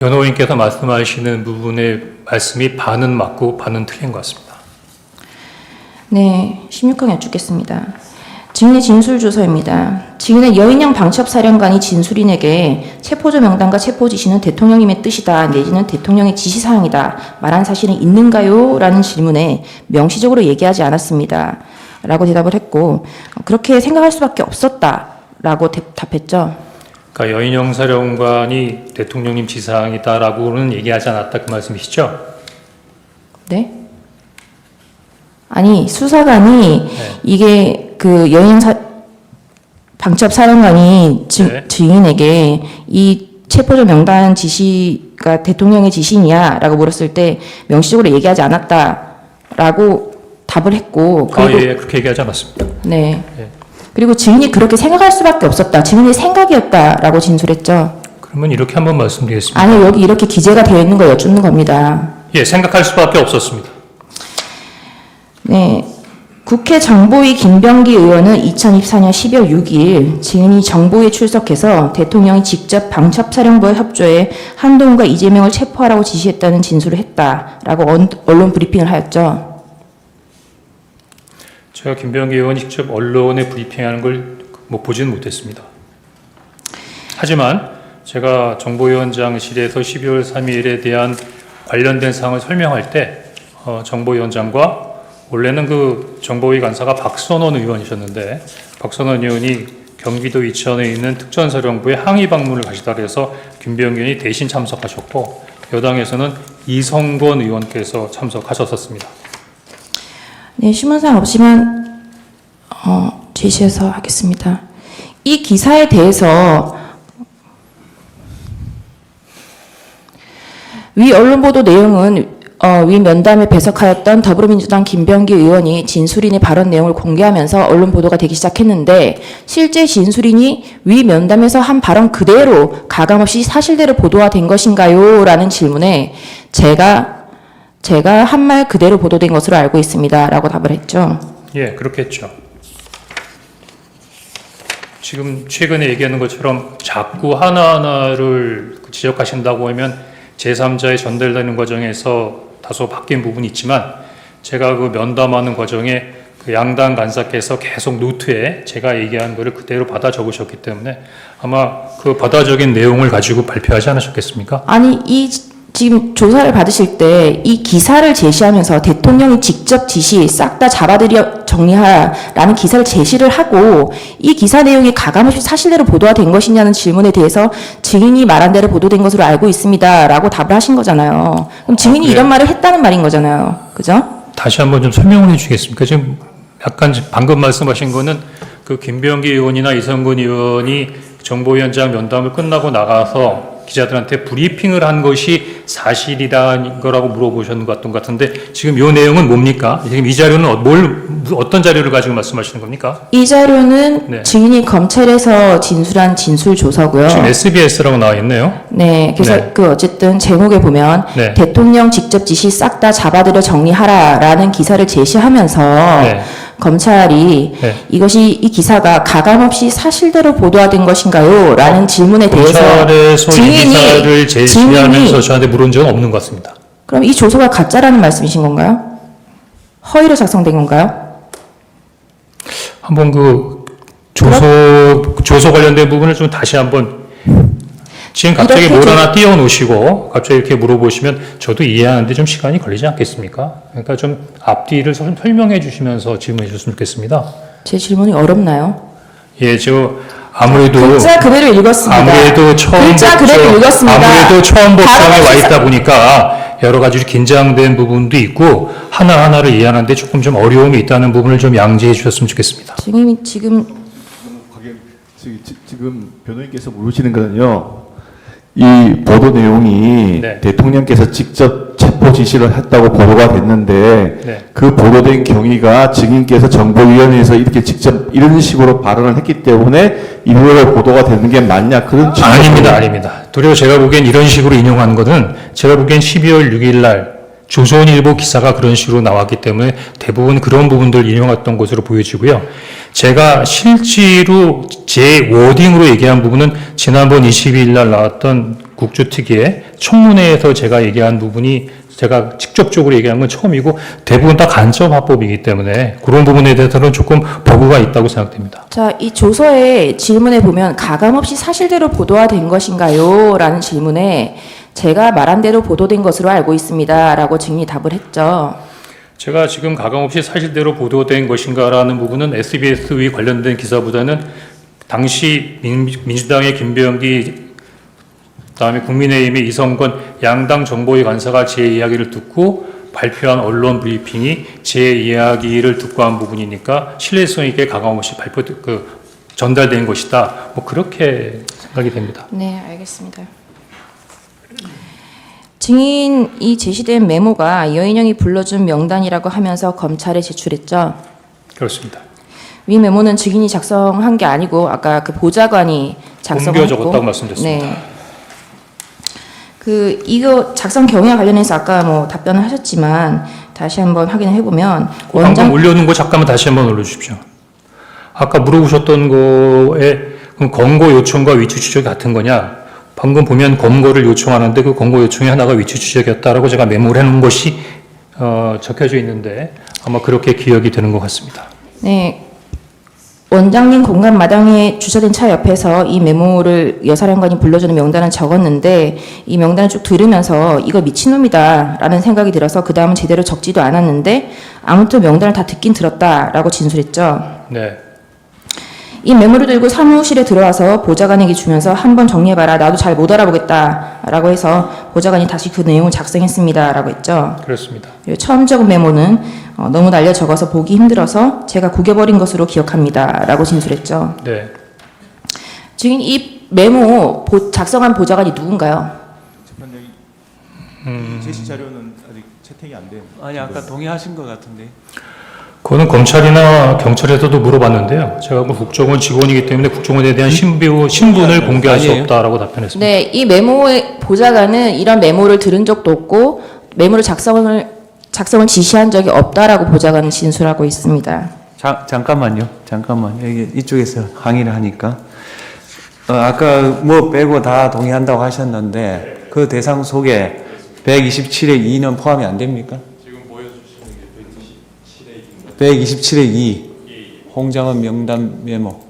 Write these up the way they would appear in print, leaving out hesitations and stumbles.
변호인께서 말씀하시는 부분의 말씀이 반은 맞고 반은 틀린 것 같습니다. 네, 16항 여쭙겠습니다. 증인의 진술 조서입니다. 증인은 여인영 방첩사령관이 진술인에게 체포조 명단과 체포 지시는 대통령님의 뜻이다 내지는 대통령의 지시사항이다 말한 사실은 있는가요? 라는 질문에 명시적으로 얘기하지 않았습니다. 라고 대답을 했고 그렇게 생각할 수밖에 없었다 라고 답했죠. 그러니까 여인영 사령관이 대통령님 지시사항이다라고는 얘기하지 않았다 그 말씀이시죠? 네? 아니 수사관이 이게 그 여인 방첩 사령관이 증인에게 이 체포조 명단 지시가 대통령의 지시냐라고 물었을 때 명시적으로 얘기하지 않았다라고 답을 했고 그리고 예, 그렇게 얘기하지 않았습니다. 네. 예. 그리고 증인이 그렇게 생각할 수밖에 없었다. 증인의 생각이었다라고 진술했죠. 그러면 이렇게 한번 말씀드리겠습니다. 아니 여기 이렇게 기재가 되어 있는 거 여쭙는 겁니다. 예, 생각할 수밖에 없었습니다. 네. 국회 정보위 김병기 의원은 2024년 12월 6일 증인이 정보위에 출석해서 대통령이 직접 방첩사령부와 협조해 한동훈과 이재명을 체포하라고 지시했다는 진술을 했다라고 언론 브리핑을 하였죠. 제가 김병기 의원이 직접 언론에 브리핑하는 걸 보지는 못했습니다. 하지만 제가 정보위원장실에서 12월 3일에 대한 관련된 사항을 설명할 때 정보위원장과 원래는 그 정보위 간사가 박선원 의원이셨는데 박선원 의원이 경기도 이천에 있는 특전사령부에 항의 방문을 가시다 그래서 김병기 의원이 대신 참석하셨고 여당에서는 이성권 의원께서 참석하셨었습니다. 네, 신문상 없지만 제시해서 하겠습니다. 이 기사에 대해서 위 언론 보도 내용은 위 면담에 배석하였던 더불어민주당 김병기 의원이 진술인의 발언 내용을 공개하면서 언론 보도가 되기 시작했는데 실제 진술인이 위 면담에서 한 발언 그대로 가감없이 사실대로 보도가 된 것인가요? 라는 질문에 제가 한 말 그대로 보도된 것으로 알고 있습니다. 라고 답을 했죠. 예, 그렇겠죠. 지금 최근에 얘기하는 것처럼 자꾸 하나하나를 지적하신다고 하면 제3자에 전달되는 과정에서 다소 바뀐 부분이 있지만 제가 그 면담하는 과정에 그 양당 간사께서 계속 노트에 제가 얘기한 거를 그대로 받아 적으셨기 때문에 아마 그 받아 적인 내용을 가지고 발표하지 않으셨겠습니까? 아니 지금 조사를 받으실 때 이 기사를 제시하면서 대통령이 직접 지시 싹 다 잡아들여 정리하라는 기사를 제시를 하고 이 기사 내용이 가감없이 사실대로 보도가 된 것이냐는 질문에 대해서 증인이 말한 대로 보도된 것으로 알고 있습니다. 라고 답을 하신 거잖아요. 그럼 증인이 이런 말을 했다는 말인 거잖아요. 그죠? 다시 한번 좀 설명을 해 주시겠습니까? 지금 약간 방금 말씀하신 거는 그 김병기 의원이나 이성근 의원이 정보위원장 면담을 끝나고 나가서 기자들한테 브리핑을 한 것이 사실이라는 거라고 물어보셨는 것 같은데 지금 이 내용은 뭡니까? 지금 이 자료는 어떤 자료를 가지고 말씀하시는 겁니까? 이 자료는 네. 증인이 검찰에서 진술한 진술 조서고요. 지금 SBS라고 나와 있네요. 네, 그래서 네. 그 어쨌든 제목에 보면 네. 대통령 직접 지시 싹 다 잡아들여 정리하라라는 기사를 제시하면서 네. 검찰이 네. 이 기사가 가감없이 사실대로 보도된 것인가요? 라는 질문에 대해서 검찰에서 이 기사를 제시하면서 저한테 물은 적은 없는 것 같습니다. 그럼 이 조서가 가짜라는 말씀이신 건가요? 허위로 작성된 건가요? 한번 그 조서 관련된 부분을 좀 다시 한번 지금 갑자기 뭘 하나 띄워놓으시고 갑자기 이렇게 물어보시면 저도 이해하는데 좀 시간이 걸리지 않겠습니까? 그러니까 좀 앞뒤를 좀 설명해 주시면서 질문해 주셨으면 좋겠습니다. 제 질문이 어렵나요? 예, 아무래도 글자 그대로 읽었습니다. 아무래도 처음 법정에 와 있다 보니까 여러 가지 긴장된 부분도 있고 하나하나를 이해하는데 조금 좀 어려움이 있다는 부분을 좀 양지해 주셨으면 좋겠습니다. 증인이 지금 변호인께서 물으시는 거는요. 이 보도 내용이 네. 대통령께서 직접 체포 지시를 했다고 보도가 됐는데 네. 그 보도된 경위가 증인께서 정보위원회에서 이렇게 직접 이런 식으로 발언을 했기 때문에 이후로 보도가 되는 게 맞냐 그런 아닙니다. 도리어 제가 보기엔 이런 식으로 인용한 것은 제가 보기엔 12월 6일 날 조선일보 기사가 그런 식으로 나왔기 때문에 대부분 그런 부분들 인용했던 것으로 보여지고요. 제가 실제로 제 워딩으로 얘기한 부분은 지난번 22일 날 나왔던 국주특위의 청문회에서 제가 얘기한 부분이 제가 직접적으로 얘기한 건 처음이고 대부분 다 간접화법이기 때문에 그런 부분에 대해서는 조금 버그가 있다고 생각됩니다. 자, 이 조서의 질문에 보면 가감없이 사실대로 보도화된 것인가요? 라는 질문에 제가 말한 대로 보도된 것으로 알고 있습니다. 라고 증인이 답을 했죠. 제가 지금 가감없이 사실대로 보도된 것인가라는 부분은 SBS와 관련된 기사보다는 당시 민주당의 김병기 그다음에 국민의힘의 이성건 양당 정보위 관사가 제 이야기를 듣고 발표한 언론 브리핑이 제 이야기를 듣고 한 부분이니까 신뢰성 있게 가감없이 전달된 것이다. 뭐 그렇게 생각이 됩니다. 네, 알겠습니다. 증인이 제시된 메모가 여인영이 불러준 명단이라고 하면서 검찰에 제출했죠. 그렇습니다. 위 메모는 증인이 작성한 게 아니고 아까 그 보좌관이 작성했고 옮겨 적었다고 말씀드렸습니다. 네. 이거 작성 경위와 관련해서 아까 뭐 답변을 하셨지만 다시 한번 확인을 해보면 방금 올려놓은 거 잠깐만 다시 한번 올려주십시오. 아까 물어보셨던 거에 그럼 검거 요청과 위치 추적이 같은 거냐? 방금 보면 검거를 요청하는데 그 검거 요청이 하나가 위치 추적이었다라고 제가 메모를 해놓은 것이 적혀져 있는데 아마 그렇게 기억이 되는 것 같습니다. 네. 원장님 공간 마당에 주차된 차 옆에서 이 메모를 여사령관이 불러주는 명단을 적었는데 이 명단을 쭉 들으면서 이거 미친놈이다 라는 생각이 들어서 그 다음은 제대로 적지도 않았는데 아무튼 명단을 다 듣긴 들었다라고 진술했죠. 네. 이 메모를 들고 사무실에 들어와서 보좌관에게 주면서 한번 정리해봐라. 나도 잘 못 알아보겠다 라고 해서 보좌관이 다시 그 내용을 작성했습니다 라고 했죠. 그렇습니다. 그리고 처음 적은 메모는 너무 날려 적어서 보기 힘들어서 제가 구겨버린 것으로 기억합니다 라고 진술했죠. 네. 지금 이 메모 작성한 보좌관이 누군가요? 재판장이 제시 자료는 아직 채택이 안 된. 아니 아까 동의하신 것 같은데. 그거는 검찰이나 경찰에서도 물어봤는데요. 제가 그 국정원 직원이기 때문에 국정원에 대한 신분을 공개할 수 아니에요. 없다라고 답변했습니다. 네, 이 메모의 보좌관은 이런 메모를 들은 적도 없고 메모를 작성을 지시한 적이 없다라고 보좌관은 진술하고 있습니다. 잠깐만요. 여기 이쪽에서 항의를 하니까 아까 뭐 빼고 다 동의한다고 하셨는데 그 대상 속에 127의 2는 포함이 안 됩니까? 지금 보여주시는 게 127의 2. 홍장원 명단 메모.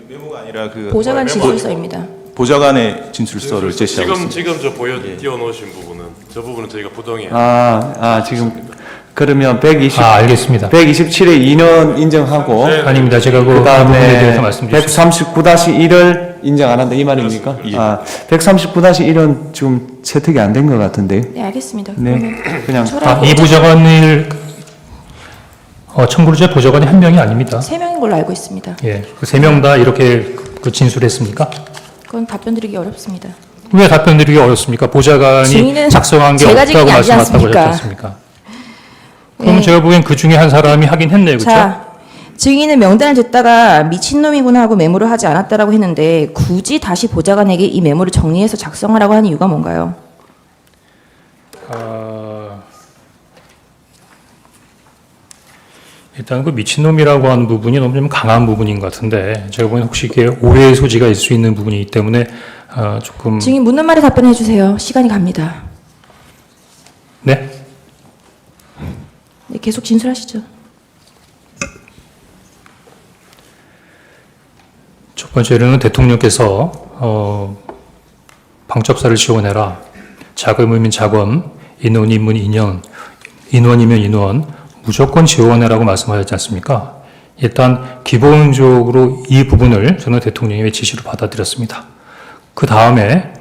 메모가 아니라 그 보좌관 진술서입니다. 보좌관의 진술서를 제시하고 있습니다. 지금 띄워놓으신 부분은 저 부분은 저희가 부동의해요. 지금 그러면 알겠습니다. 127의 2는 인정하고 아닙니다. 제가 그 부분에 그다음에 대해서 말씀드렸습니다. 139-1을 인정 안 한다 이 말입니까? 그렇습니다. 139-1은 지금 채택이 안 된 것 같은데요. 네, 알겠습니다. 네, 그냥 철학 이 보좌관을 청구자 보좌관이 한 명이 아닙니다. 3명인 걸로 알고 있습니다. 예, 그 세 명 다 이렇게 진술했습니까? 그건 답변드리기 어렵습니다. 왜 답변드리기 어렵습니까? 보좌관이 증인은 작성한 게 제가 없다고 증인이 아니지 말씀하셨다고 하셨지 않습니까? 않습니까? 그럼 네. 제가 보기엔 그 중에 한 사람이 하긴 했네요. 그렇죠? 자, 증인은 명단을 듣다가 미친놈이구나 하고 메모를 하지 않았다라고 했는데 굳이 다시 보좌관에게 이 메모를 정리해서 작성하라고 하는 이유가 뭔가요? 일단 그 미친놈이라고 하는 부분이 너무 좀 강한 부분인 것 같은데 제가 보기엔 혹시 이게 오해의 소지가 있을 수 있는 부분이기 때문에 조금 증인 묻는 말에 답변해 주세요. 시간이 갑니다. 네? 네, 계속 진술하시죠. 첫 번째로는 대통령께서 방첩사를 지원해라. 자금이면 자금, 인원이면 인원이면 인원, 무조건 지원해라고 말씀하셨지 않습니까? 일단 기본적으로 이 부분을 저는 대통령의 지시로 받아들였습니다. 그 다음에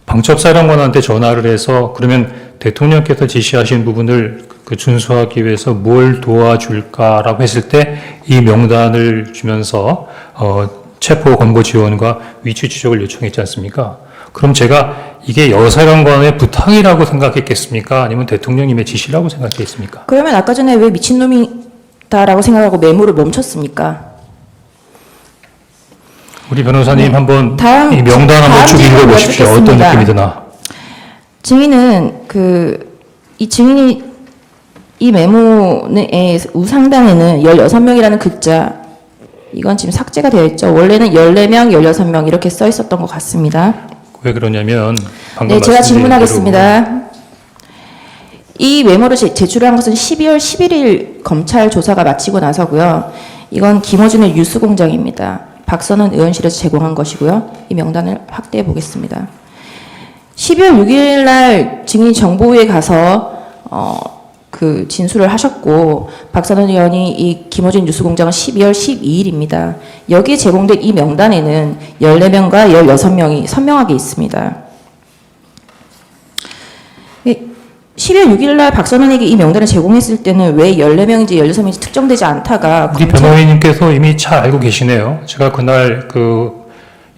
방첩사령관한테 전화를 해서 그러면 대통령께서 지시하신 부분을 준수하기 위해서 뭘 도와줄까라고 했을 때 이 명단을 주면서 체포 검거 지원과 위치 추적을 요청했지 않습니까? 그럼 제가 이게 여사령관의 부탁이라고 생각했겠습니까? 아니면 대통령님의 지시라고 생각했습니까? 그러면 아까 전에 왜 미친놈이다라고 생각하고 메모를 멈췄습니까? 우리 변호사님 네. 한번 다음 이 명단 한번 쭉 질문 읽어보십시오. 어떤 여쭙겠습니다. 느낌이 드나? 증인은 이 증인이 이 메모의 우상단에는 16명이라는 글자 이건 지금 삭제가 되어 있죠. 원래는 14명, 16명 이렇게 써 있었던 것 같습니다. 왜 그러냐면 방금 네, 제가 말씀드린 질문하겠습니다. 이 메모를 제출한 것은 12월 11일 검찰 조사가 마치고 나서고요. 이건 김어준의 뉴스 공장입니다. 박선원 의원실에서 제공한 것이고요. 이 명단을 확대해 보겠습니다. 12월 6일 날 증인 정보위에 가서 그 진술을 하셨고 박선원 의원이 이 김어준 뉴스 공장은 12월 12일입니다. 여기에 제공된 이 명단에는 14명과 16명이 선명하게 있습니다. 12월 6일 날 박선원에게 이 명단을 제공했을 때는 왜 14명인지 16명인지 특정되지 않다가 우리 변호인님께서 이미 잘 알고 계시네요. 제가 그날 그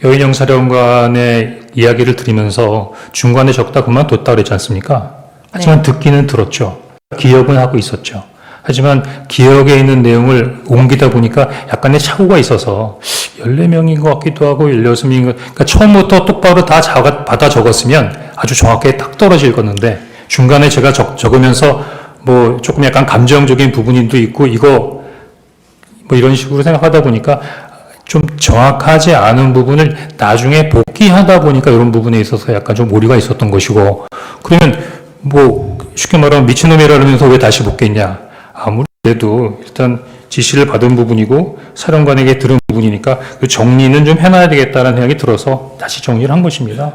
여인영 사령관의 이야기를 들으면서 중간에 적다 그만뒀다 그랬지 않습니까? 하지만 듣기는 들었죠. 기억은 하고 있었죠. 하지만 기억에 있는 내용을 옮기다 보니까 약간의 착오가 있어서 14명인 것 같기도 하고 16명인 것, 그러니까 처음부터 똑바로 다 받아 적었으면 아주 정확하게 딱 떨어질 건데 중간에 제가 적으면서 뭐 조금 약간 감정적인 부분도 있고 이거 뭐 이런 식으로 생각하다 보니까 좀 정확하지 않은 부분을 나중에 복귀하다 보니까 이런 부분에 있어서 약간 좀 오류가 있었던 것이고, 그러면 뭐 쉽게 말하면 미친놈이라 그러면서 왜 다시 복귀했냐. 아무래도 일단 지시를 받은 부분이고 사령관에게 들은 부분이니까 그 정리는 좀 해놔야 되겠다는 생각이 들어서 다시 정리를 한 것입니다.